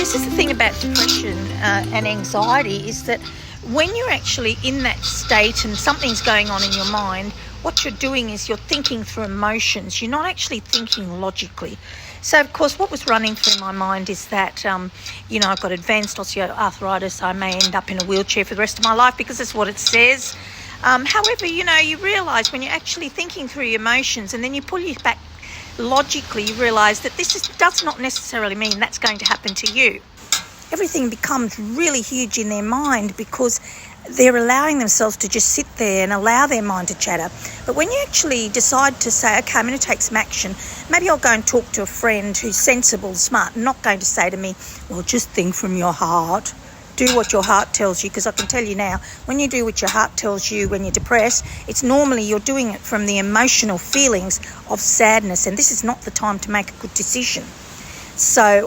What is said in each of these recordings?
This is the thing about depression and anxiety, is that when you're actually in that state and something's going on in your mind, what you're doing is you're thinking through emotions. You're not actually thinking logically. So, of course, what was running through my mind is that, I've got advanced osteoarthritis. I may end up in a wheelchair for the rest of my life because that's what it says. However, you realise when you're actually thinking through your emotions and then you pull you back logically, you realise that does not necessarily mean that's going to happen to you. Everything becomes really huge in their mind because they're allowing themselves to just sit there and allow their mind to chatter. But when you actually decide to say, okay, I'm going to take some action, maybe I'll go and talk to a friend who's sensible, smart, and not going to say to me, well, just think from your heart. Do what your heart tells you, because I can tell you now, when you do what your heart tells you when you're depressed, it's normally you're doing it from the emotional feelings of sadness, and this is not the time to make a good decision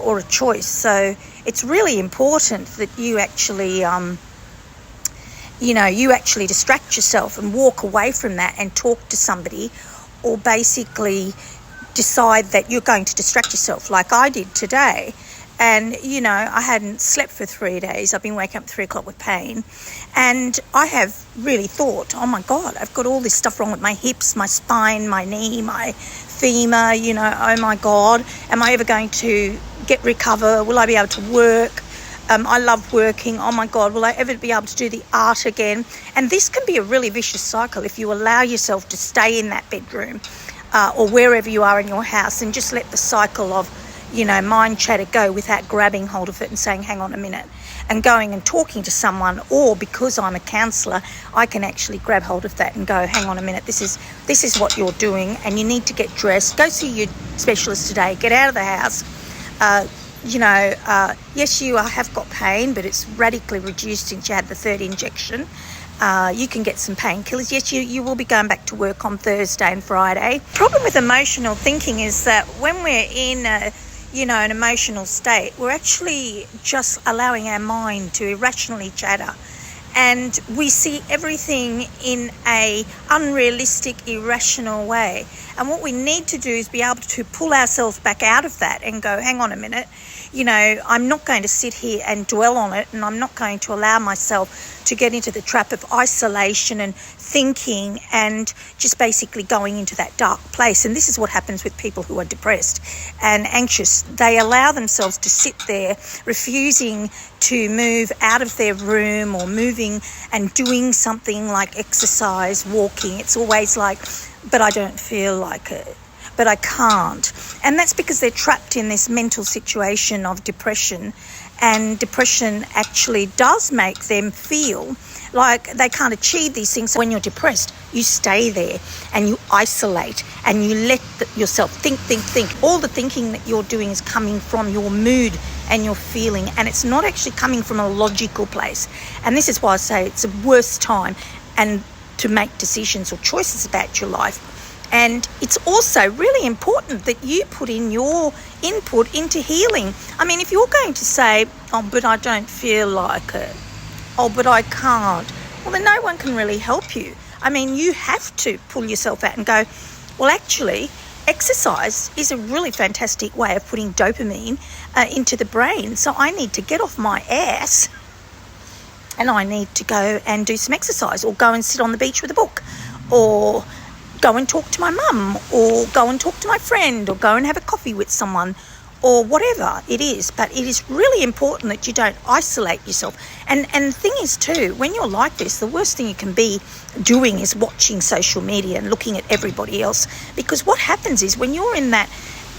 or a choice. So it's really important that you actually distract yourself and walk away from that and talk to somebody, or basically decide that you're going to distract yourself like I did today. And, I hadn't slept for 3 days. I've been waking up at 3 o'clock with pain. And I have really thought, oh, my God, I've got all this stuff wrong with my hips, my spine, my knee, my femur, oh, my God. Am I ever going to recover? Will I be able to work? I love working. Oh, my God, will I ever be able to do the art again? And this can be a really vicious cycle if you allow yourself to stay in that bedroom or wherever you are in your house and just let the cycle of mind chatter go without grabbing hold of it and saying, hang on a minute, and going and talking to someone. Or because I'm a counsellor, I can actually grab hold of that and go, hang on a minute, this is what you're doing, and you need to get dressed, go see your specialist today, get out of the house. Yes, you have got pain, but it's radically reduced since you had the third injection. You can get some painkillers. Yes, you will be going back to work on Thursday and Friday. Problem with emotional thinking is that when we're in an emotional state, we're actually just allowing our mind to irrationally chatter, and we see everything in a unrealistic, irrational way. And what we need to do is be able to pull ourselves back out of that and go, hang on a minute, I'm not going to sit here and dwell on it, and I'm not going to allow myself to get into the trap of isolation and thinking and just basically going into that dark place. And this is what happens with people who are depressed and anxious. They allow themselves to sit there, refusing to move out of their room or moving and doing something like exercise, walking. It's always like, but I don't feel like it, but I can't. And that's because they're trapped in this mental situation of depression, and depression actually does make them feel like they can't achieve these things. So when you're depressed, you stay there and you isolate and you let yourself think. All the thinking that you're doing is coming from your mood and your feeling, and it's not actually coming from a logical place. And this is why I say it's the worst time and to make decisions or choices about your life. And it's also really important that you put in your input into healing. I mean, if you're going to say, oh, but I don't feel like it, oh, but I can't, well, then no one can really help you. I mean, you have to pull yourself out and go, well, actually, exercise is a really fantastic way of putting dopamine into the brain. So I need to get off my ass and I need to go and do some exercise, or go and sit on the beach with a book, or go and talk to my mum, or go and talk to my friend, or go and have a coffee with someone, or whatever it is. But it is really important that you don't isolate yourself. And the thing is too, when you're like this, the worst thing you can be doing is watching social media and looking at everybody else. Because what happens is when you're in that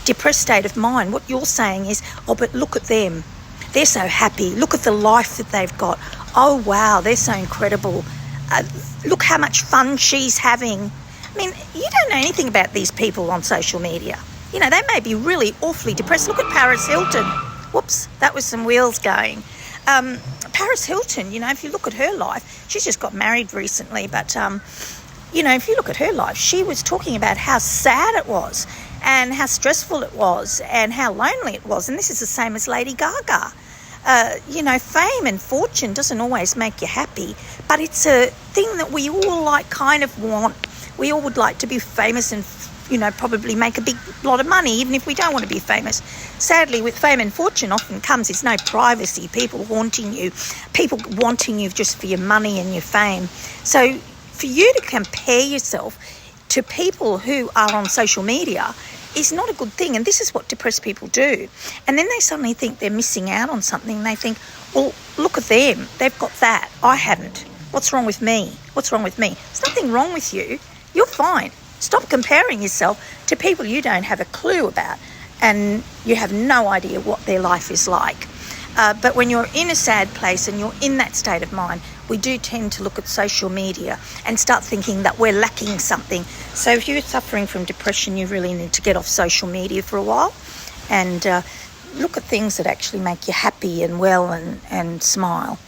depressed state of mind, what you're saying is, oh, but look at them. They're so happy. Look at the life that they've got. Oh, wow, they're so incredible. Look how much fun she's having. I mean, you don't know anything about these people on social media. They may be really awfully depressed. Look at Paris Hilton. Whoops, that was some wheels going. Paris Hilton, if you look at her life, she's just got married recently, but, if you look at her life, she was talking about how sad it was and how stressful it was and how lonely it was. And this is the same as Lady Gaga. Fame and fortune doesn't always make you happy, but it's a thing that we all kind of want. We all would like to be famous and probably make a big lot of money, even if we don't want to be famous. Sadly, with fame and fortune often comes, there's no privacy, people haunting you, people wanting you just for your money and your fame. So for you to compare yourself to people who are on social media is not a good thing. And this is what depressed people do. And then they suddenly think they're missing out on something. They think, well, look at them. They've got that. I haven't. What's wrong with me? What's wrong with me? There's nothing wrong with you. You're fine. Stop comparing yourself to people you don't have a clue about and you have no idea what their life is like. But when you're in a sad place and you're in that state of mind, we do tend to look at social media and start thinking that we're lacking something. So if you're suffering from depression, you really need to get off social media for a while and look at things that actually make you happy and well and smile.